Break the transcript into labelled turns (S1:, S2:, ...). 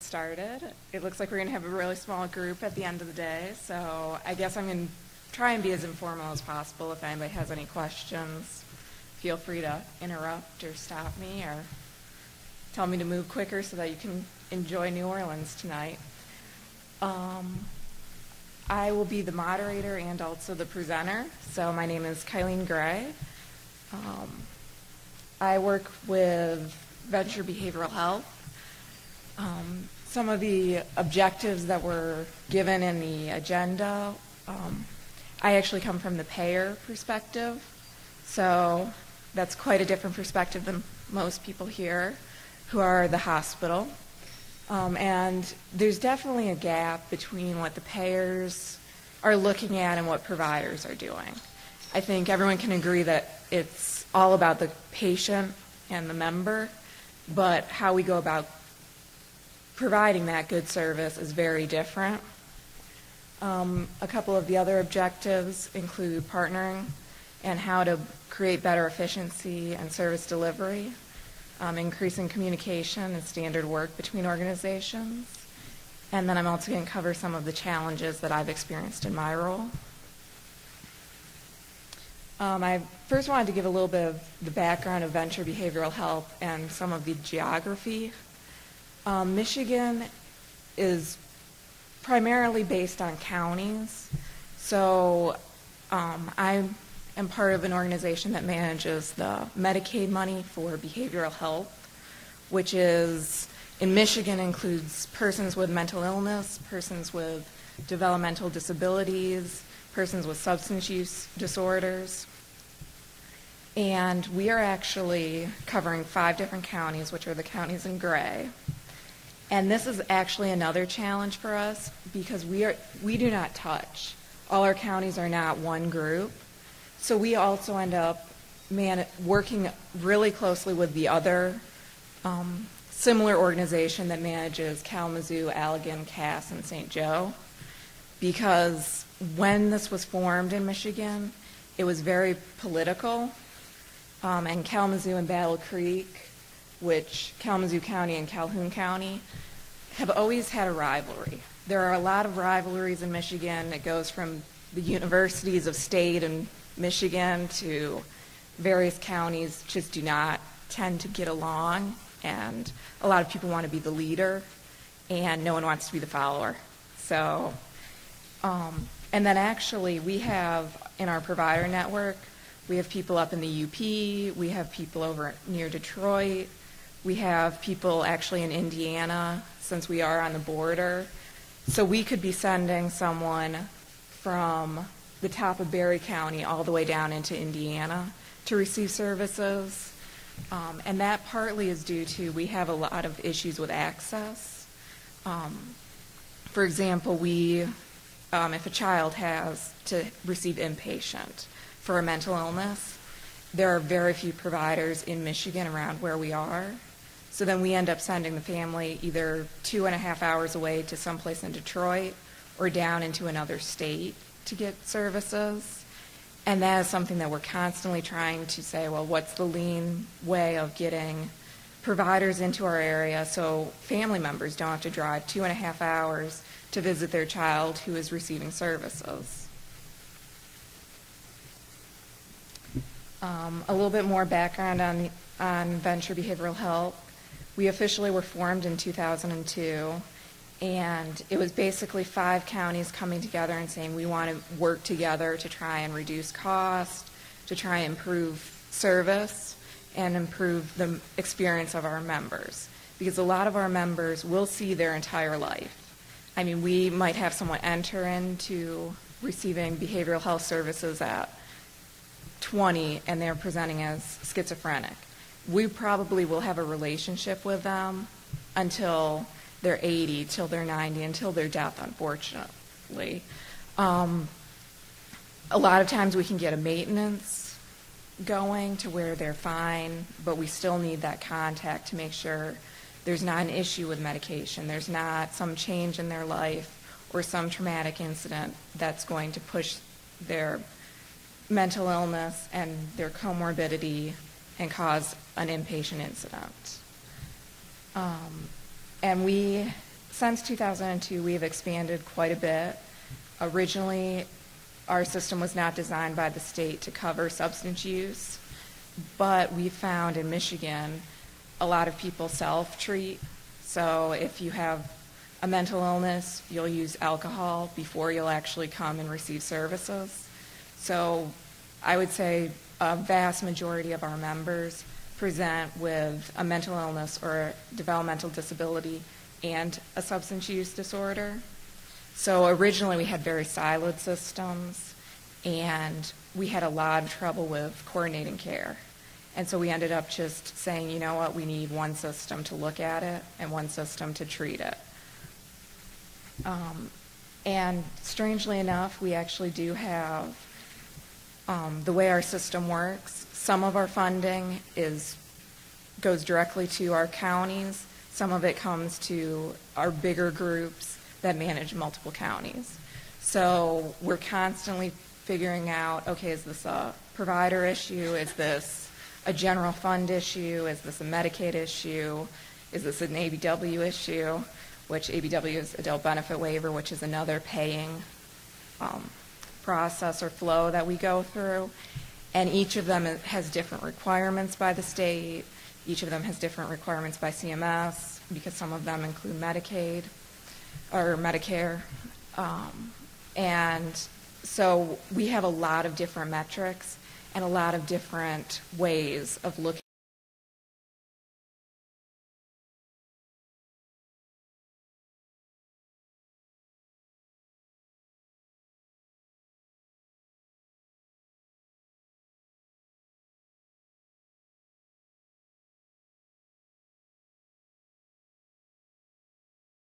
S1: Started. It looks like we're going to have a really small group at the end of the day, so I guess I'm going to try and be as informal as possible. If anybody has any questions, feel free to interrupt or stop me or tell me to move quicker so that you can enjoy New Orleans tonight. I will be the moderator and also the presenter. So my name is Kyleen Gray. I work with Venture Behavioral Health. Some of the objectives that were given in the agenda, I actually come from the Payor perspective, so that's quite a different perspective than most people here who are the hospital. And there's definitely a gap between what the payers are looking at and what providers are doing. I think everyone can agree that it's all about the patient and the member, but how we go about providing that good service is very different. A couple of the other objectives include partnering and how to create better efficiency and service delivery, increasing communication and standard work between organizations, and then I'm also going to cover some of the challenges that I've experienced in my role. I first wanted to give a little bit of the background of Venture Behavioral Health and some of the geography. Michigan is primarily based on counties, so I am part of an organization that manages the Medicaid money for behavioral health, which is, in Michigan, includes persons with mental illness, persons with developmental disabilities, persons with substance use disorders. And we are actually covering 5 different counties, which are the counties in gray. And this is actually another challenge for us because we do not touch. All our counties are not one group. So we also end up working really closely with the other similar organization that manages Kalamazoo, Allegan, Cass, and St. Joe. Because when this was formed in Michigan, it was very political. And Kalamazoo and Battle Creek, which Kalamazoo County and Calhoun County, have always had a rivalry. There are a lot of rivalries in Michigan. It goes from the universities of state and Michigan to various counties just do not tend to get along, and a lot of people want to be the leader, and no one wants to be the follower. So, and then actually we have in our provider network, we have people up in the UP, we have people over near Detroit, we have people actually in Indiana, since we are on the border. So we could be sending someone from the top of Berry County all the way down into Indiana to receive services. And that partly is due to we have a lot of issues with access. For example, if a child has to receive inpatient for a mental illness, there are very few providers in Michigan around where we are. So then we end up sending the family either 2.5 hours away to someplace in Detroit or down into another state to get services. And that is something that we're constantly trying to say, well, what's the lean way of getting providers into our area so family members don't have to drive 2.5 hours to visit their child who is receiving services. A little bit more background on Venture Behavioral Health. We officially were formed in 2002, and it was basically 5 counties coming together and saying we want to work together to try and reduce cost, to try and improve service, and improve the experience of our members. Because a lot of our members will see their entire life. I mean, we might have someone enter into receiving behavioral health services at 20 and they're presenting as schizophrenic. We probably will have a relationship with them until they're 80, till they're 90, until their death, unfortunately. A lot of times we can get a maintenance going to where they're fine, but we still need that contact to make sure there's not an issue with medication, there's not some change in their life or some traumatic incident that's going to push their mental illness and their comorbidity and cause an inpatient incident. And we since 2002, we have expanded quite a bit. Originally, our system was not designed by the state to cover substance use, but we found in Michigan a lot of people self-treat. So if you have a mental illness, you'll use alcohol before you'll actually come and receive services. So I would say a vast majority of our members present with a mental illness or a developmental disability and a substance use disorder. So originally we had very siloed systems, and we had a lot of trouble with coordinating care. And so we ended up just saying, you know what, we need one system to look at it and one system to treat it. And strangely enough, we actually do have, the way our system works, some of our funding goes directly to our counties. Some of it comes to our bigger groups that manage multiple counties. So we're constantly figuring out, okay, is this a provider issue? Is this a general fund issue? Is this a Medicaid issue? Is this an ABW issue? Which ABW is adult benefit waiver, which is another paying process or flow that we go through. And each of them has different requirements by the state. Each of them has different requirements by CMS, because some of them include Medicaid or Medicare. And so we have a lot of different metrics and a lot of different ways of looking